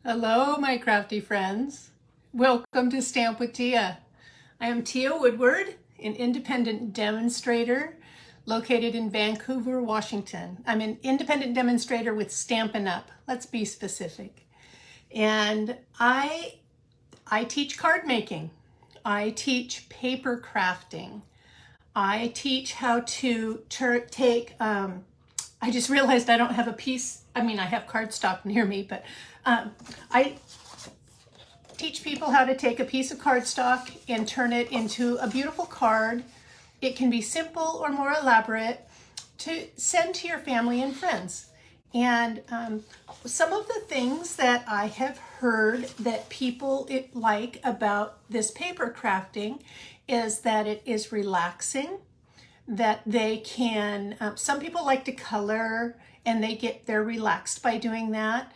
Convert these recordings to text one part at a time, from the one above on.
Hello, my crafty friends. Welcome to Stamp with Teah. I am Teah Woodward, an independent demonstrator located in Vancouver, Washington. I'm an independent demonstrator with Stampin' Up. Let's be specific. And I teach card making. I teach paper crafting. I teach how to take, I just realized I don't have a piece. I mean, I have cardstock near me, but I teach people how to take a piece of cardstock and turn it into a beautiful card. It can be simple or more elaborate to send to your family and friends. And some of the things that I have heard that people like about this paper crafting is that it is relaxing, that they can, some people like to color and they're relaxed by doing that.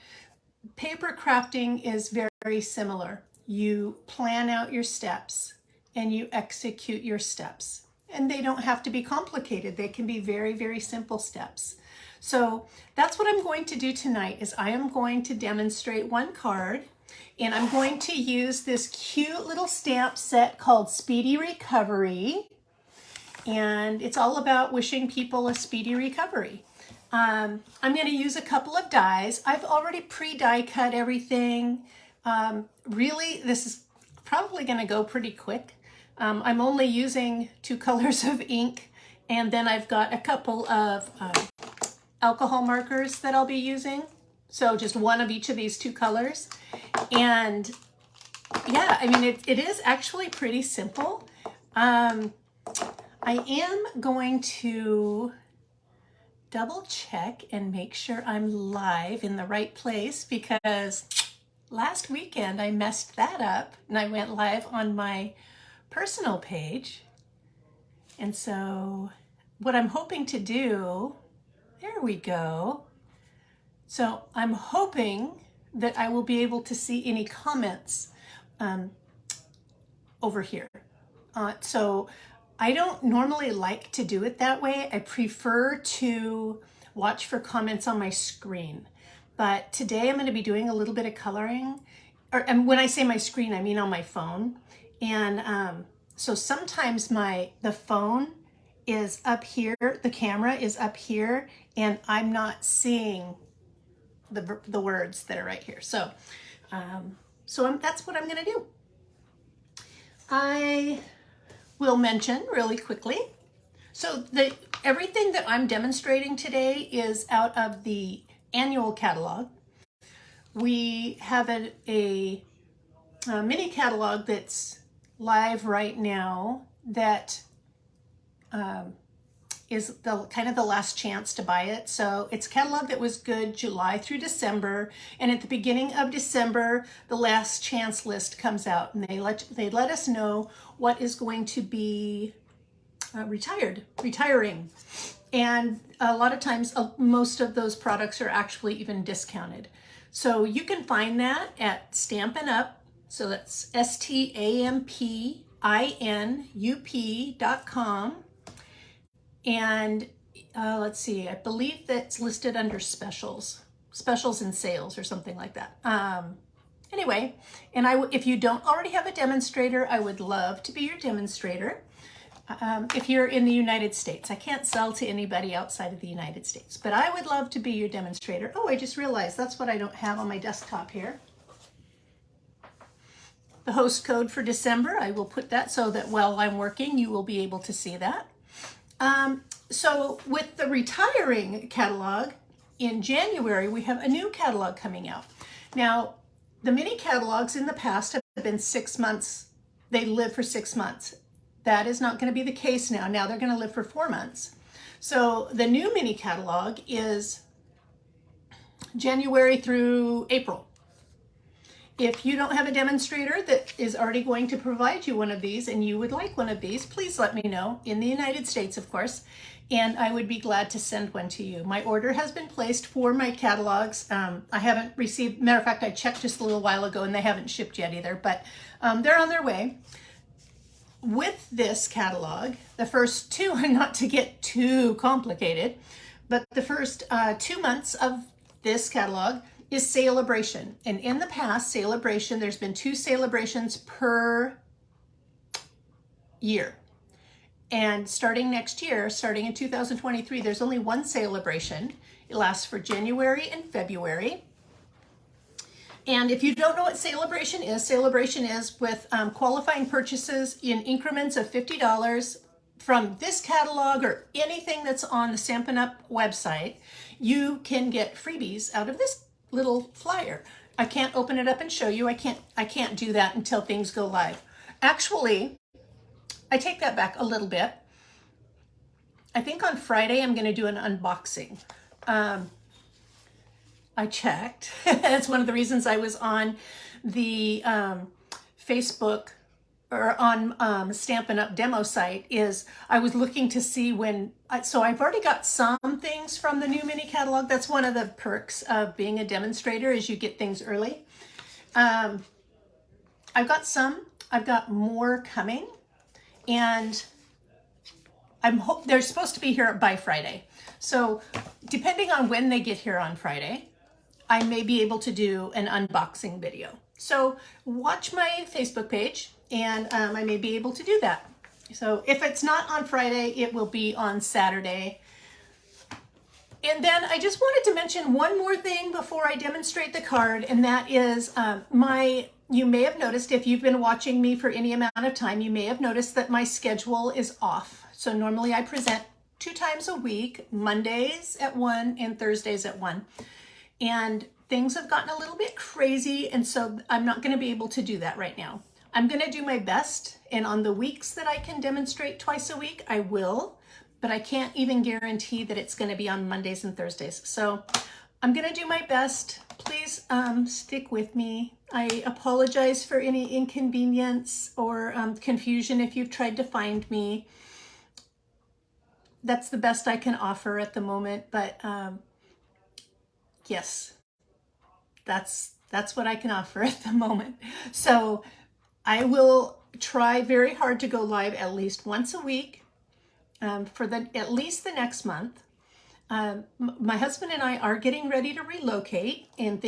Paper crafting is very similar. You plan out your steps and you execute your steps. And they don't have to be complicated. They can be very simple steps. So that's what I'm going to do tonight is I am going to demonstrate one card, and I'm going to use this cute little stamp set called Speedy Recovery. And it's all about wishing people a speedy recovery. I'm going to use a couple of dies. I've already pre-die cut everything. Really, this is probably going to go pretty quick. I'm only using 2 colors of ink, and then I've got a couple of alcohol markers that I'll be using. So just one of each of these 2 colors. And yeah, I mean, it is actually pretty simple. I am going to double check and make sure I'm live in the right place, because last weekend I messed that up and I went live on my personal page. And so what I'm hoping to do, there we go. So I'm hoping that I will be able to see any comments over here. So I don't normally like to do it that way. I prefer to watch for comments on my screen. But today I'm going to be doing a little bit of coloring. And when I say my screen, I mean on my phone. And so sometimes the phone is up here, the camera is up here, and I'm not seeing the words that are right here. So, that's what I'm going to do. I will mention really quickly. So everything that I'm demonstrating today is out of the annual catalog. We have a mini catalog that's live right now that is kind of the last chance to buy it. So it's a catalog that was good July through December, and at the beginning of December the last chance list comes out, and they let us know what is going to be retiring, and a lot of times most of those products are actually even discounted. So you can find that at Stampin' Up. So that's stampinUp.com. And let's see, I believe that's listed under specials and sales or something like that. Anyway, and if you don't already have a demonstrator, I would love to be your demonstrator. If you're in the United States, I can't sell to anybody outside of the United States, but I would love to be your demonstrator. Oh, I just realized that's what I don't have on my desktop here. The host code for December, I will put that so that while I'm working, you will be able to see that. So with the retiring catalog in January, we have a new catalog coming out. Now, the mini catalogs in the past have been 6 months. They live for 6 months. That is not going to be the case now. Now they're going to live for 4 months. So the new mini catalog is January through April. If you don't have a demonstrator that is already going to provide you one of these and you would like one of these, please let me know, in the United States, of course, and I would be glad to send one to you. My order has been placed for my catalogs. I haven't received, matter of fact, I checked just a little while ago and they haven't shipped yet either, but they're on their way. With this catalog, the first 2, and not to get too complicated, but the first 2 months of this catalog is Celebration. And in the past, Celebration, there's been 2 celebrations per year. And starting next year, starting in 2023, there's only 1 celebration. It lasts for January and February. And if you don't know what Celebration is with qualifying purchases in increments of $50 from this catalog or anything that's on the Stampin' Up! Website, you can get freebies out of this little flyer. I can't open it up and show you. I can't do that until things go live. Actually, I take that back a little bit. I think on Friday I'm going to do an unboxing. I checked. That's one of the reasons I was on the Facebook or on Stampin' Up! Demo site is I was looking to see when, so I've already got some things from the new mini catalog. That's one of the perks of being a demonstrator is you get things early. I've got some, I've got more coming, and they're supposed to be here by Friday. So depending on when they get here on Friday, I may be able to do an unboxing video. So watch my Facebook page and I may be able to do that. So if it's not on Friday, it will be on Saturday. And then I just wanted to mention one more thing before I demonstrate the card, and that is you may have noticed, if you've been watching me for any amount of time, you may have noticed that my schedule is off. So normally I present 2 times a week, Mondays at 1 and Thursdays at 1. And things have gotten a little bit crazy, and so I'm not going to be able to do that right now. I'm going to do my best, and on the weeks that I can demonstrate twice a week, I will, but I can't even guarantee that it's going to be on Mondays and Thursdays. So I'm going to do my best. Please stick with me. I apologize for any inconvenience or confusion if you've tried to find me. That's the best I can offer at the moment, but yes, that's what I can offer at the moment. So I will try very hard to go live at least once a week for at least the next month. My husband and I are getting ready to relocate, and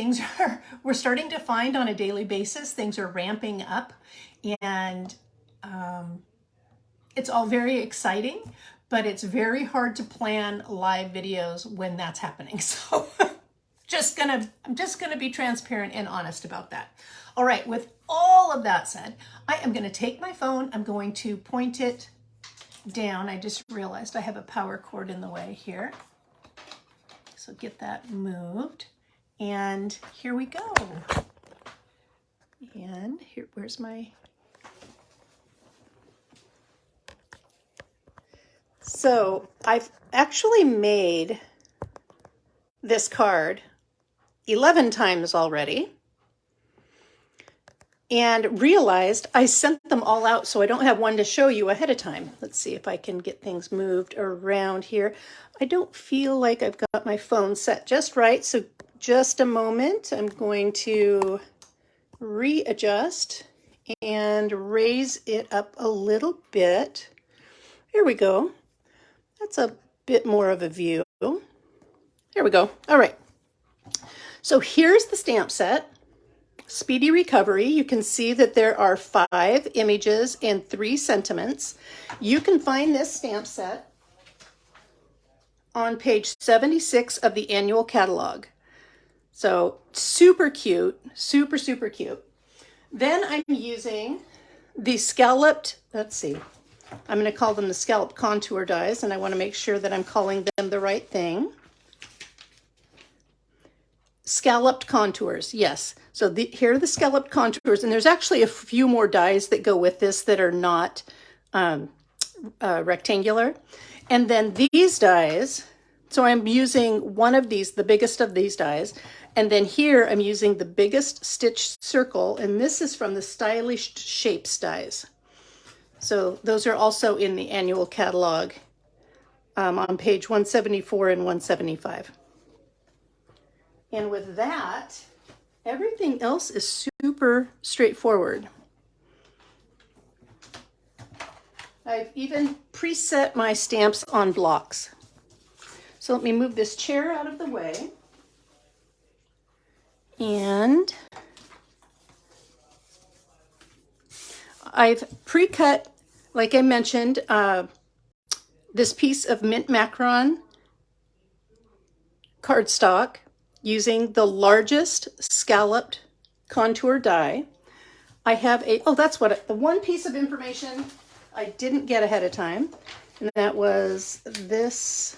we're starting to find on a daily basis, things are ramping up, and it's all very exciting, but it's very hard to plan live videos when that's happening. So I'm just gonna be transparent and honest about that. All right, with all of that said, I am gonna take my phone, I'm going to point it down. I just realized I have a power cord in the way here. So get that moved, and here we go. And here, where's my... So I've actually made this card 11 times already, and realized I sent them all out, so I don't have one to show you ahead of time. Let's see if I can get things moved around here. I don't feel like I've got my phone set just right, so just a moment. I'm going to readjust and raise it up a little bit. Here we go. That's a bit more of a view. Here we go. All right. So here's the stamp set. Speedy Recovery. You can see that there are 5 images and 3 sentiments. You can find this stamp set on page 76 of the annual catalog. So super cute, super, super cute. Then I'm using the scalloped, let's see, I'm going to call them the scalloped contour dies, and I want to make sure that I'm calling them the right thing. Scalloped contours, yes. So here are the scalloped contours, and there's actually a few more dies that go with this that are not rectangular. And then these dies, so I'm using one of these, the biggest of these dies, and then here I'm using the biggest stitched circle, and this is from the Stylish Shapes dies. So those are also in the annual catalog on page 174 and 175. And with that, everything else is super straightforward. I've even preset my stamps on blocks. So let me move this chair out of the way. And I've pre-cut, like I mentioned, this piece of mint macaron cardstock using the largest scalloped contour die. I have a, oh, that's what, the one piece of information I didn't get ahead of time, and that was this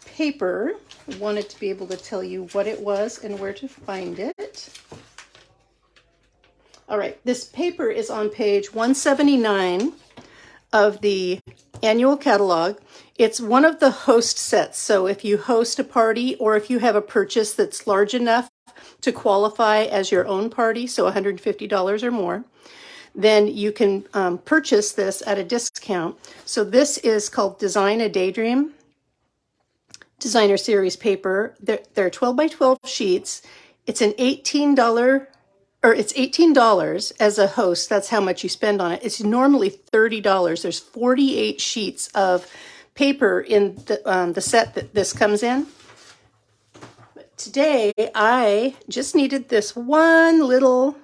paper. I wanted to be able to tell you what it was and where to find it. All right, this paper is on page 179 of the annual catalog. It's one of the host sets. So if you host a party or if you have a purchase that's large enough to qualify as your own party, so $150 or more, then you can purchase this at a discount. So this is called Design a Daydream Designer Series paper. They're 12 by 12 sheets. It's an $18 as a host. That's how much you spend on it. It's normally $30. There's 48 sheets of paper in the set that this comes in. But today, I just needed this one little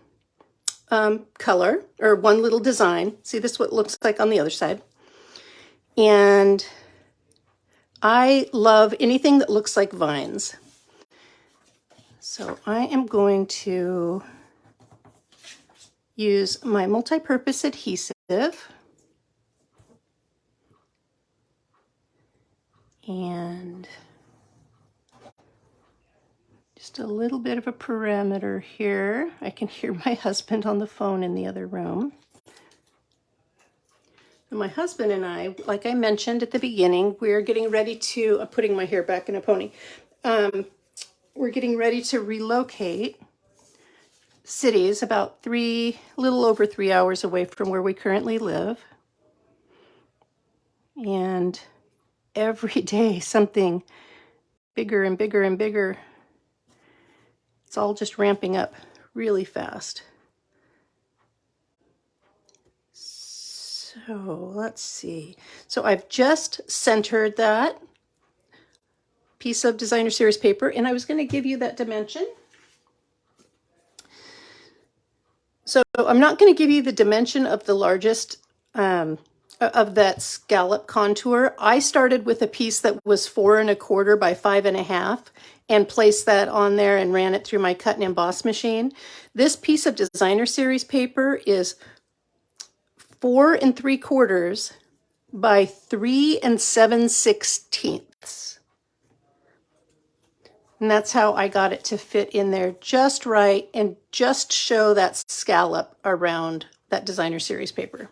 color, or one little design. See, this is what it looks like on the other side. And I love anything that looks like vines. So I am going to use my multi-purpose adhesive and just a little bit of a perimeter here. I can hear my husband on the phone in the other room. And my husband and I, like I mentioned at the beginning, we're getting ready to, I'm putting my hair back in a pony. We're getting ready to relocate cities about a little over 3 hours away from where we currently live. And every day something bigger and bigger and bigger. It's all just ramping up really fast. So let's see. So I've just centered that piece of Designer Series paper, and I was going to give you that dimension. So I'm not going to give you the dimension of the largest of that scallop contour. I started with a piece that was 4 1/4 by 5 1/2 and placed that on there and ran it through my cut and emboss machine. This piece of Designer Series paper is 4 3/4 by 3 7/16. And that's how I got it to fit in there just right and just show that scallop around that Designer Series paper.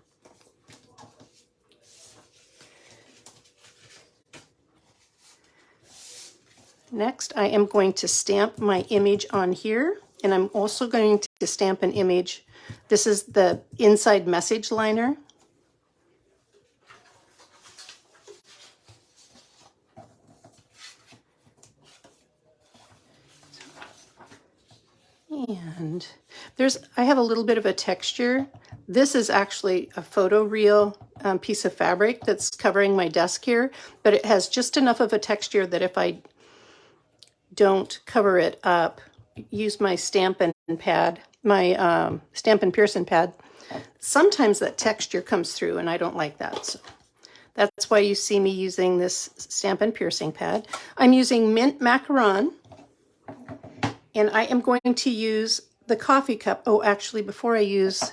Next, I am going to stamp my image on here, and I'm also going to stamp an image. This is the inside message liner. And I have a little bit of a texture. This is actually a photoreal piece of fabric that's covering my desk here, but it has just enough of a texture that if I don't cover it up, use my Stampin' pad, my Stampin' Pearson pad, sometimes that texture comes through and I don't like that. So that's why you see me using this Stampin' Piercing pad. I'm using mint macaron. And I am going to use the coffee cup. Oh, actually, before I use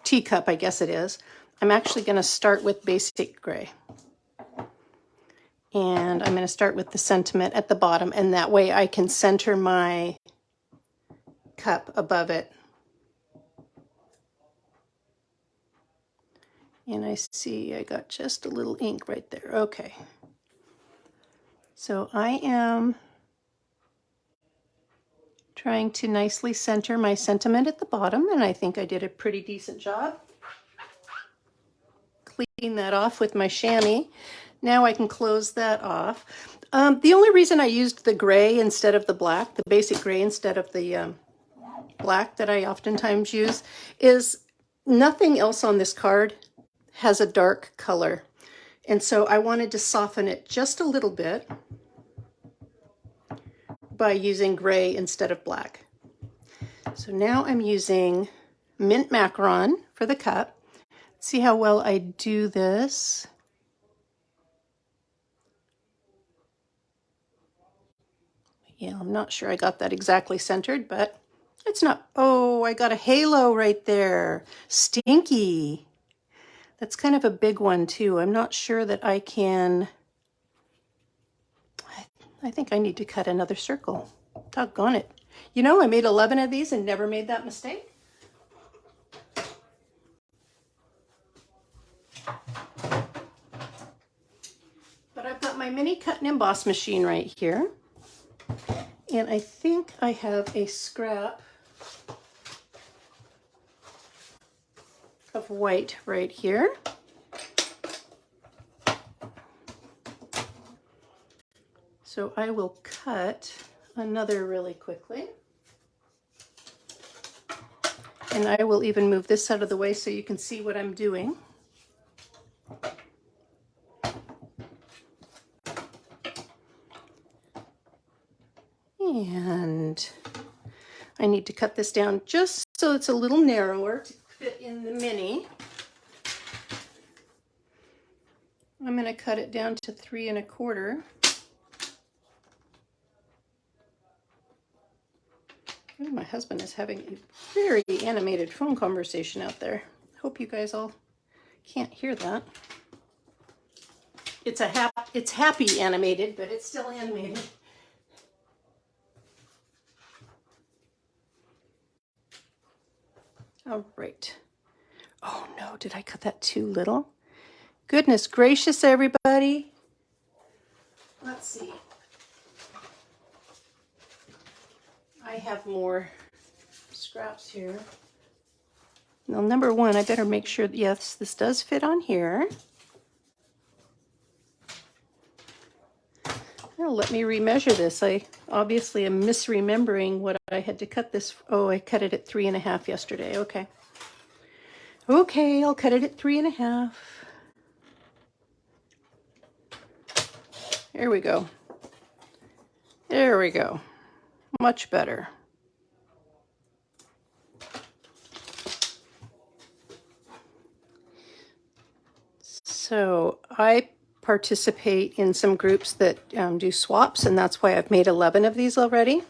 teacup, I guess it is, I'm actually going to start with basic gray. And I'm going to start with the sentiment at the bottom, and that way I can center my cup above it. And I see I got just a little ink right there. Okay. So I am trying to nicely center my sentiment at the bottom, and I think I did a pretty decent job. Clean that off with my chamois. Now I can close that off. The only reason I used the gray instead of the black, the basic gray instead of the black that I oftentimes use, is nothing else on this card has a dark color. And so I wanted to soften it just a little bit by using gray instead of black. So now I'm using mint macaron for the cup. See how well I do this. Yeah, I'm not sure I got that exactly centered, but it's not. Oh, I got a halo right there. Stinky. That's kind of a big one too. I'm not sure that I can. I think I need to cut another circle. Doggone it. You know, I made 11 of these and never made that mistake. But I've got my mini cut and emboss machine right here. And I think I have a scrap of white right here. So I will cut another really quickly. And I will even move this out of the way so you can see what I'm doing. And I need to cut this down just so it's a little narrower to fit in the mini. I'm going to cut it down to 3 1/4. Oh, my husband is having a very animated phone conversation out there. Hope you guys all can't hear that. It's happy animated, but it's still animated. All right. Oh no, did I cut that too little? Goodness gracious, everybody. Let's see. I have more scraps here. Now, number one, I better make sure that, yes, this does fit on here. Now, let me remeasure this. I obviously am misremembering what I had to cut this. Oh, I cut it at 3 1/2 yesterday. Okay. Okay, I'll cut it at 3 1/2. There we go. There we go. Much better. So I participate in some groups that do swaps, and that's why I've made 11 of these already.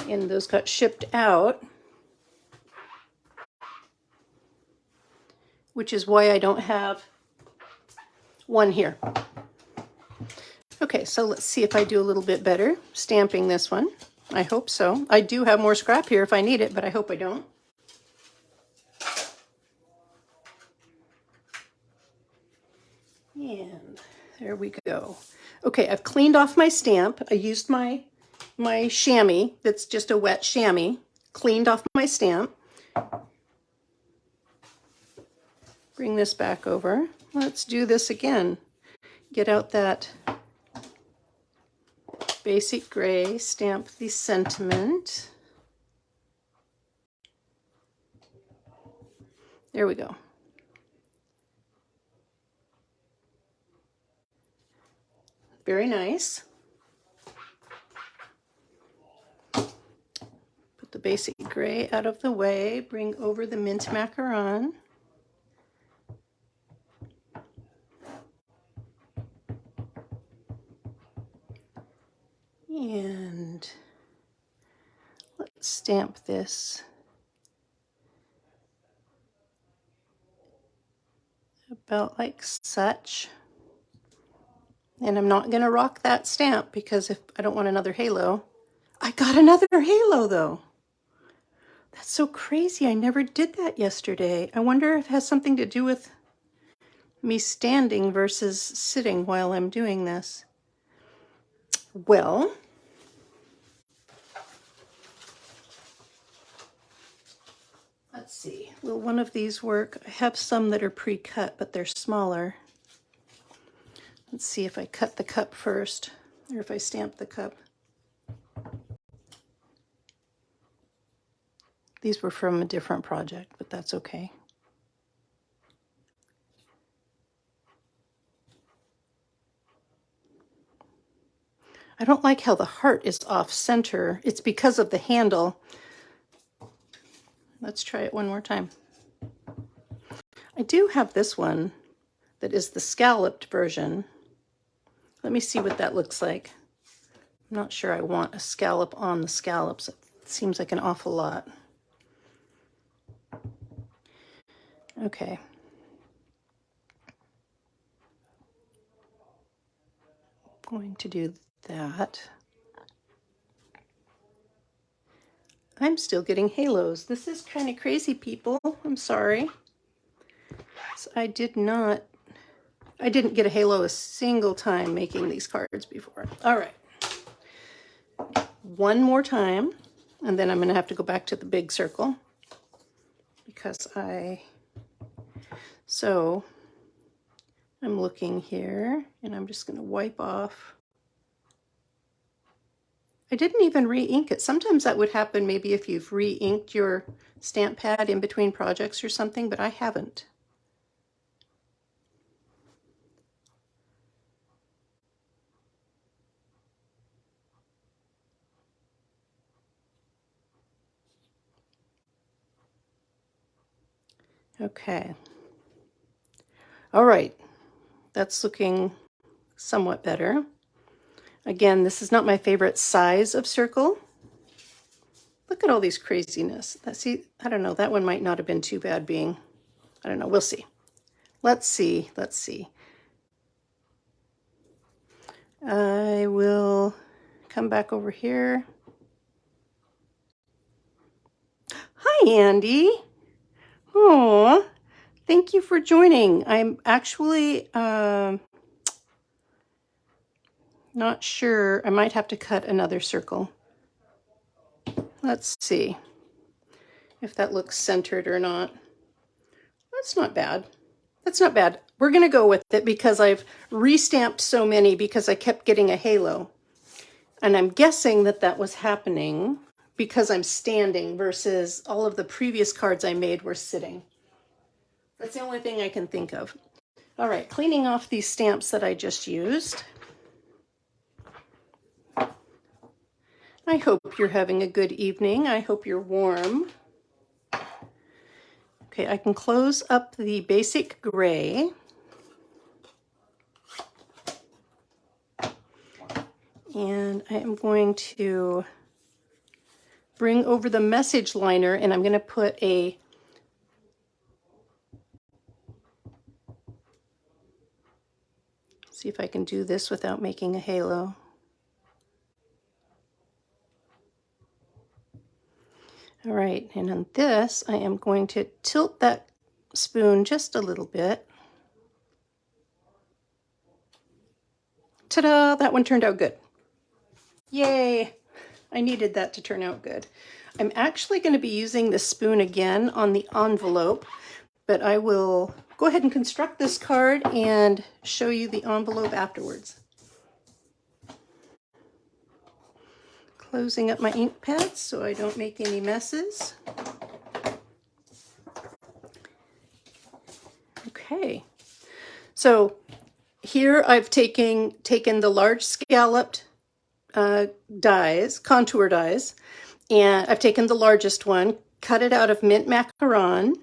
And those got shipped out, which is why I don't have one here. Okay, so let's see if I do a little bit better stamping this one. I hope so. I do have more scrap here if I need it, but I hope I don't. And there we go. Okay, I've cleaned off my stamp. I used my chamois, that's just a wet chamois, cleaned off my stamp. Bring this back over. Let's do this again. Get out that basic gray, stamp the sentiment. There we go. Very nice. Put the basic gray out of the way, bring over the mint macaron. And let's stamp this about like such. And I'm not going to rock that stamp because if I don't want another halo. I got another halo though. That's so crazy. I never did that yesterday. I wonder if it has something to do with me standing versus sitting while I'm doing this. Well, let's see. Will one of these work? I have some that are pre-cut, but they're smaller. Let's see if I cut the cup first, or if I stamp the cup. These were from a different project, but that's okay. I don't like how the heart is off center. It's because of the handle. Let's try it one more time. I do have this one that is the scalloped version. Let me see what that looks like. I'm not sure I want a scallop on the scallops. It seems like an awful lot. Okay. Going to do that. I'm still getting halos. This is kind of crazy, people. I'm sorry. So I didn't get a halo a single time making these cards before. All right. One more time, and then I'm going to have to go back to the big circle because so I'm looking here, and I'm just going to wipe off. I didn't even re-ink it. Sometimes that would happen maybe if you've re-inked your stamp pad in between projects or something, but I haven't. Okay. All right. That's looking somewhat better. Again, this is not my favorite size of circle. Look at all these craziness. See, I don't know, that one might not have been too bad being, I don't know, we'll see. Let's see. I will come back over here. Hi, Andy. Oh, thank you for joining. I'm actually not sure. I might have to cut another circle. Let's see if that looks centered or not. That's not bad. That's not bad. We're going to go with it because I've restamped so many because I kept getting a halo. And I'm guessing that that was happening because I'm standing versus all of the previous cards I made were sitting. That's the only thing I can think of. All right, cleaning off these stamps that I just used. I hope you're having a good evening. I hope you're warm. Okay, I can close up the basic gray. And I am going to bring over the message liner, and I'm going to put a see if I can do this without making a halo. All right, and on this, I am going to tilt that spoon just a little bit. Ta-da, that one turned out good. Yay, I needed that to turn out good. I'm actually going to be using the spoon again on the envelope, but I will go ahead and construct this card and show you the envelope afterwards. Closing up my ink pads so I don't make any messes. Okay, so here I've taken the large scalloped dies, contour dies, and I've taken the largest one, cut it out of mint macaron,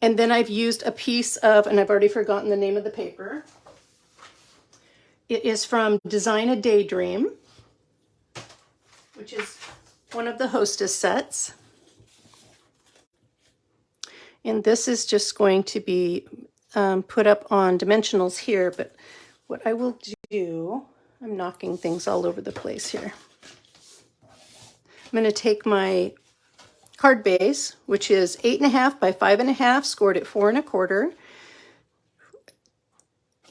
and then I've used a piece of, and I've already forgotten the name of the paper. It is from Design a Daydream, which is one of the Hostess sets. And this is just going to be put up on dimensionals here, but what I will do, I'm knocking things all over the place here. I'm going to take my card base, which is 8.5 by 5.5, scored at 4 1/4.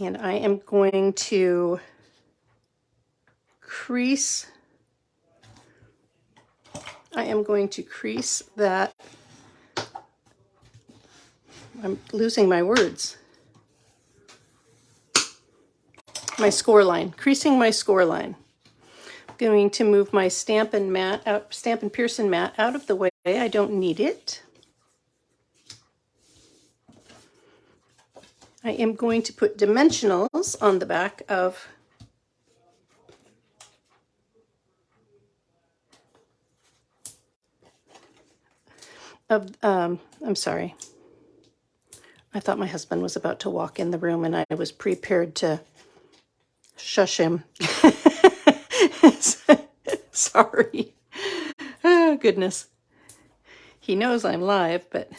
And I am going to crease that. I'm losing my words. My score line, creasing my score line. I'm going to move my Stamp and Pearson mat out of the way. I don't need it. I am going to put dimensionals on the back of of, I'm sorry. I thought my husband was about to walk in the room and I was prepared to shush him. Sorry. Oh, goodness. He knows I'm live, but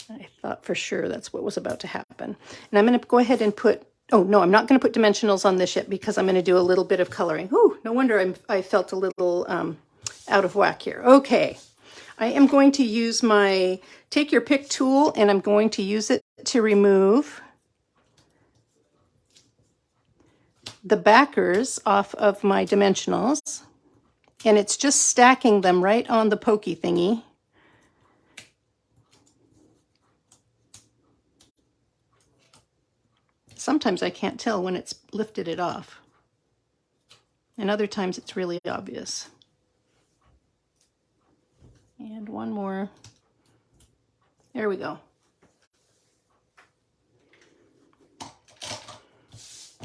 I thought for sure that's what was about to happen. And I'm going to go ahead and put, oh no, I'm not going to put dimensionals on this yet because I'm going to do a little bit of coloring. Ooh, no wonder I felt a little out of whack here. Okay, I am going to use my take your pick tool and I'm going to use it to remove the backers off of my dimensionals. And it's just stacking them right on the pokey thingy. Sometimes I can't tell when it's lifted it off. And other times it's really obvious. And one more. There we go.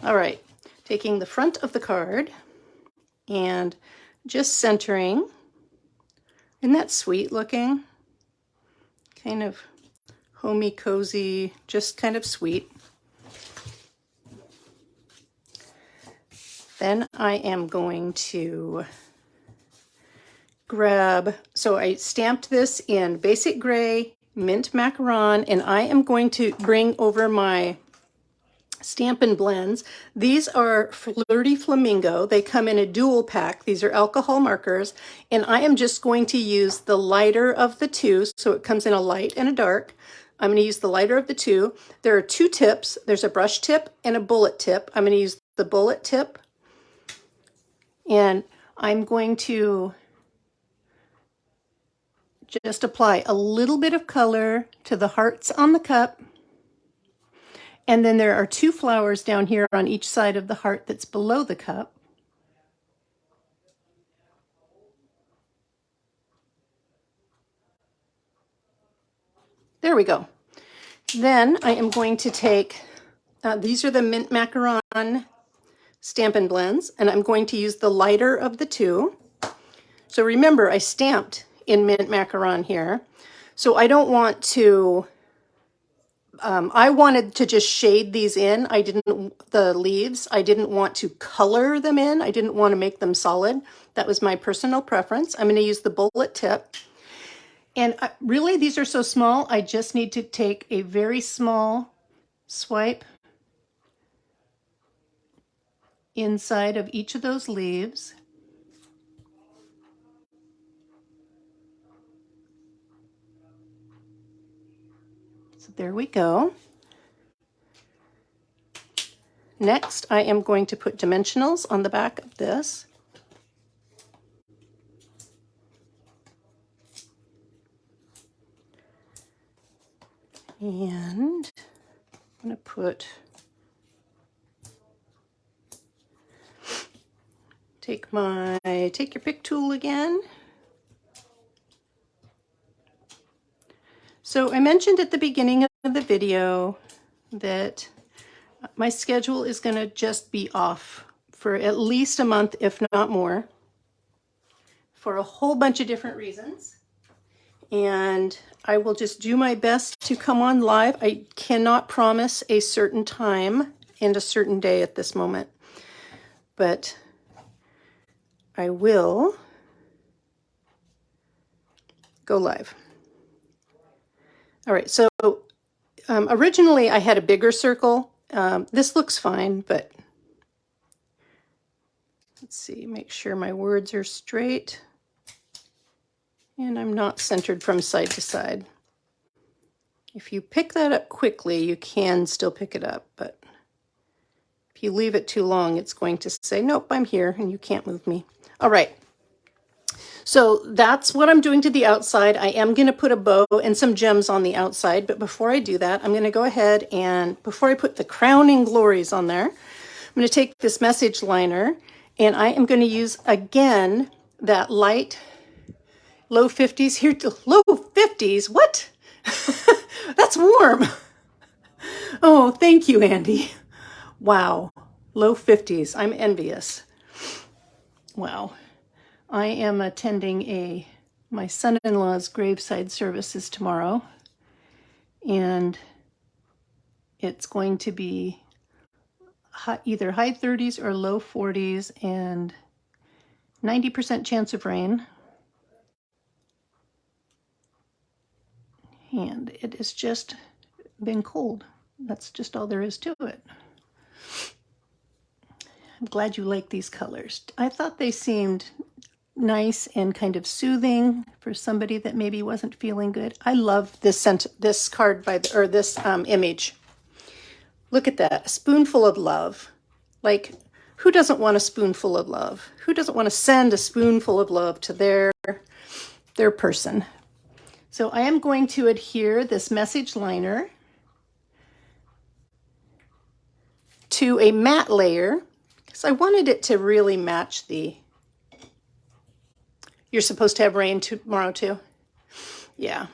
All right, taking the front of the card and just centering. Isn't that sweet looking? Kind of homey, cozy, just kind of sweet. Then I am going to grab, so I stamped this in basic gray, mint macaron, and I am going to bring over my Stampin' Blends. These are Flirty Flamingo. They come in a dual pack. These are alcohol markers, and I am just going to use the lighter of the two, so it comes in a light and a dark. I'm going to use the lighter of the two. There are two tips. There's a brush tip and a bullet tip. I'm going to use the bullet tip, and I'm going to just apply a little bit of color to the hearts on the cup. And then there are two flowers down here on each side of the heart that's below the cup. There we go. Then I am going to take, these are the mint macaron Stampin' Blends, and I'm going to use the lighter of the two. So remember, I stamped in mint macaron here. So I don't want to, I wanted to just shade these in. The leaves, I didn't want to color them in. I didn't want to make them solid. That was my personal preference. I'm going to use the bullet tip. And really, these are so small, I just need to take a very small swipe inside of each of those leaves. So there we go. Next, I am going to put dimensionals on the back of this. And I'm going to take my take your pick tool again. So I mentioned at the beginning of the video that my schedule is going to just be off for at least a month, if not more, for a whole bunch of different reasons. And I will just do my best to come on live. I cannot promise a certain time and a certain day at this moment, but I will go live. All right, so originally I had a bigger circle. This looks fine, but let's see, make sure my words are straight. And I'm not centered from side to side. If you pick that up quickly, you can still pick it up, but if you leave it too long, it's going to say, nope, I'm here and you can't move me. All right. So that's what I'm doing to the outside. I am going to put a bow and some gems on the outside, but before I do that, I'm going to go ahead and, before I put the crowning glories on there, I'm going to take this message liner and I am going to use, again, that light low 50s here to low 50s. What? That's warm. Oh, thank you, Andy. Wow. Low 50s. I'm envious. Wow. I am attending a My son-in-law's graveside service is tomorrow, and it's going to be either high 30s or low 40s and 90% chance of rain. And it has just been cold. That's just all there is to it. I'm glad you like these colors. I thought they seemed nice and kind of soothing for somebody that maybe wasn't feeling good. I love this card or this image. Look at that, a spoonful of love. Like, who doesn't want a spoonful of love? Who doesn't want to send a spoonful of love to their person? So I am going to adhere this message liner to a matte layer because I wanted it to really match the... You're supposed to have rain tomorrow too? Yeah.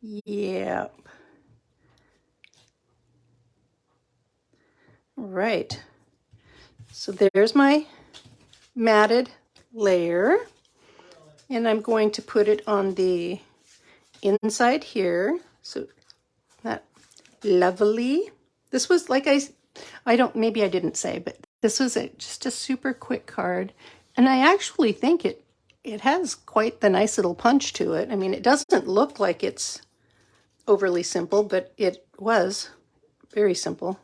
Yeah. All right. So there's my matted layer. And I'm going to put it on the inside here. So that lovely. This was like maybe I didn't say, but this was just a super quick card. And I actually think it has quite the nice little punch to it. I mean, it doesn't look like it's overly simple, but it was very simple.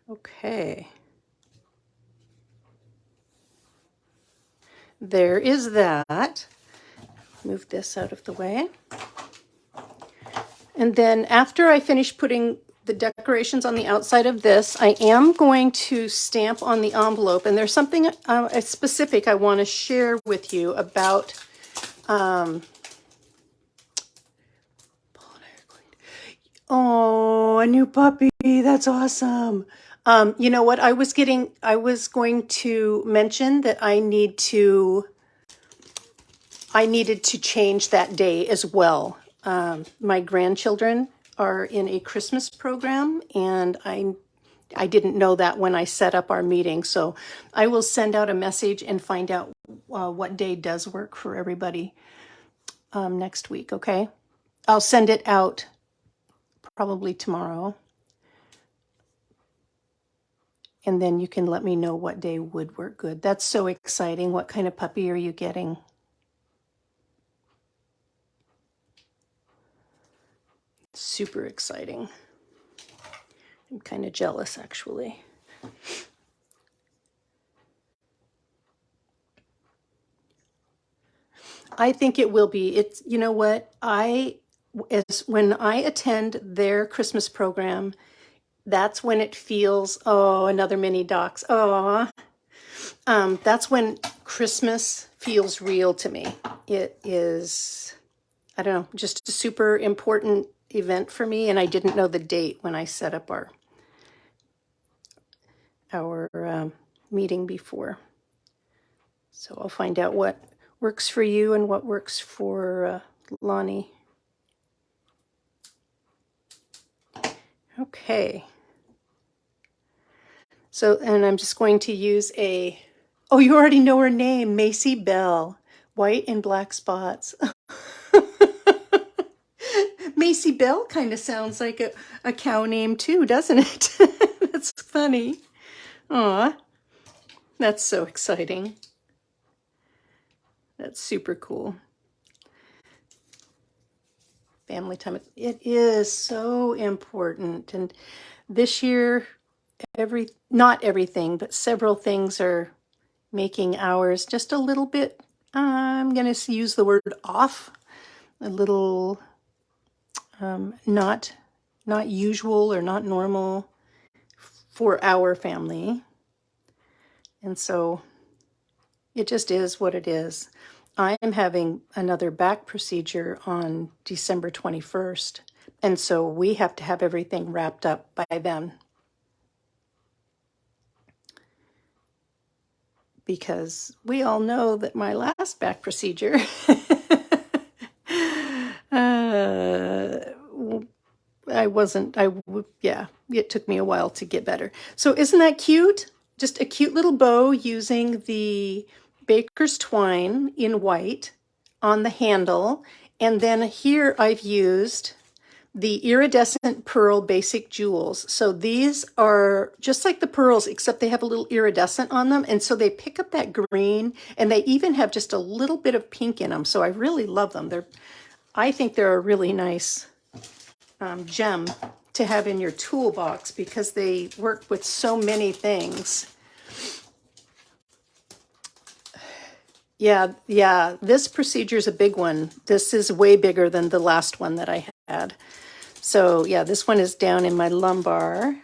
Okay. There is that. Move this out of the way. And then after I finish putting the decorations on the outside of this, I am going to stamp on the envelope. And there's something specific I want to share with you about. Oh, a new puppy. That's awesome. You know what? I was going to mention that I needed to change that day as well. My grandchildren are in a Christmas program, and I didn't know that when I set up our meeting. So I will send out a message and find out what day does work for everybody next week, okay? I'll send it out probably tomorrow. And then you can let me know what day would work good. That's so exciting. What kind of puppy are you getting? Super exciting. I'm kind of jealous, actually. I think it will be. It's, you know what? When I attend their Christmas program, that's when it feels, oh, another mini docs. Oh, that's when Christmas feels real to me. It is, I don't know, just a super important event for me. And I didn't know the date when I set up our meeting before. So I'll find out what works for you and what works for Lonnie. Okay. So, and I'm just going to use oh, you already know her name, Macy Bell, white and black spots. Macy Bell kind of sounds like a cow name too, doesn't it? That's funny. Aw, that's so exciting. That's super cool. Family time, it is so important. And this year, not everything, but several things are making ours just a little bit, I'm going to use the word off, a little not usual or not normal for our family. And so it just is what it is. I am having another back procedure on December 21st. And so we have to have everything wrapped up by then. Because we all know that my last back procedure yeah, it took me a while to get better. So isn't that cute? Just a cute little bow using the baker's twine in white on the handle. And then here I've used the iridescent pearl basic jewels. So these are just like the pearls, except they have a little iridescent on them. And so they pick up that green, and they even have just a little bit of pink in them. So I really love them. I think they're a really nice gem to have in your toolbox because they work with so many things. Yeah, this procedure is a big one. This is way bigger than the last one that I had. So yeah, this one is down in my lumbar,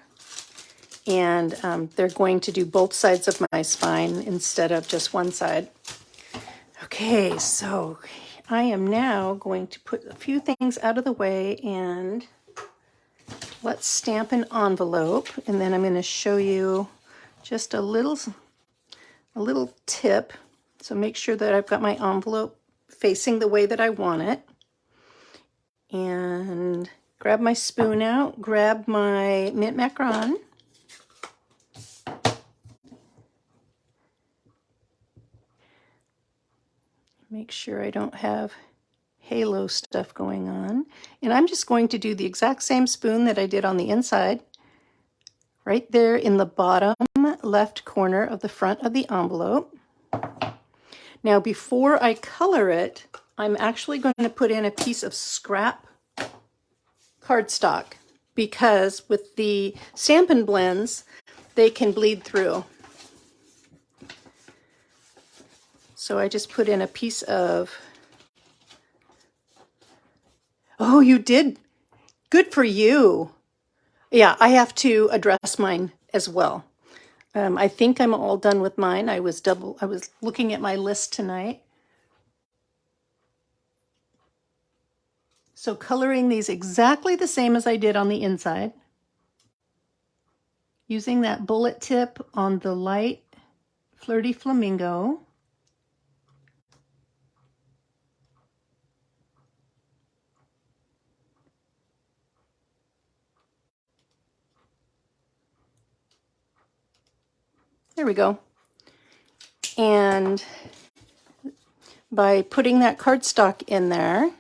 and they're going to do both sides of my spine instead of just one side. Okay, so I am now going to put a few things out of the way, and let's stamp an envelope, and then I'm going to show you just a little tip. So make sure that I've got my envelope facing the way that I want it. And grab my spoon out, grab my mint macaron. Make sure I don't have halo stuff going on. And I'm just going to do the exact same spoon that I did on the inside, right there in the bottom left corner of the front of the envelope. Now, before I color it, I'm actually going to put in a piece of scrap cardstock, because with the Stampin' Blends, they can bleed through. So I just put in a piece of, oh, you did? Good for you. Yeah, I have to address mine as well. I think I'm all done with mine. I was looking at my list tonight. So coloring these exactly the same as I did on the inside. Using that bullet tip on the light Flirty Flamingo. There we go. And by putting that cardstock in there,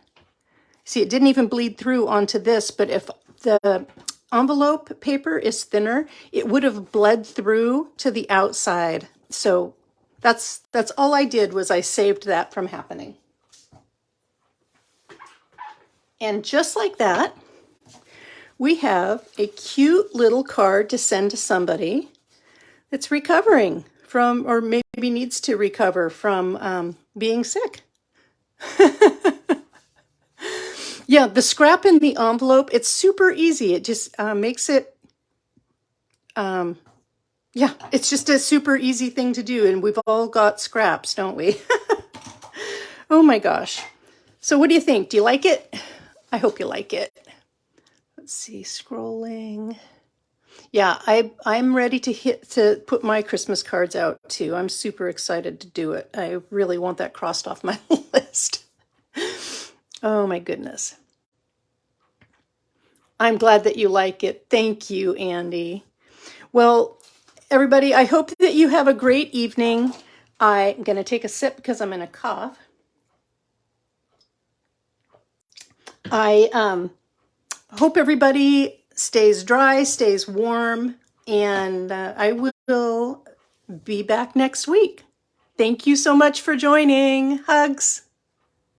see, it didn't even bleed through onto this, but if the envelope paper is thinner, it would have bled through to the outside. So that's all I did, was I saved that from happening. And just like that, we have a cute little card to send to somebody that's recovering from, or maybe needs to recover from being sick. Yeah, the scrap in the envelope, it's super easy. It just makes it, yeah, it's just a super easy thing to do. And we've all got scraps, don't we? Oh my gosh. So what do you think? Do you like it? I hope you like it. Let's see, scrolling. Yeah, I'm ready to put my Christmas cards out too. I'm super excited to do it. I really want that crossed off my list. Oh my goodness. I'm glad that you like it. Thank you, Andy. Well, everybody, I hope that you have a great evening. I'm going to take a sip because I'm in a cough. I hope everybody stays dry, stays warm, and I will be back next week. Thank you so much for joining. Hugs.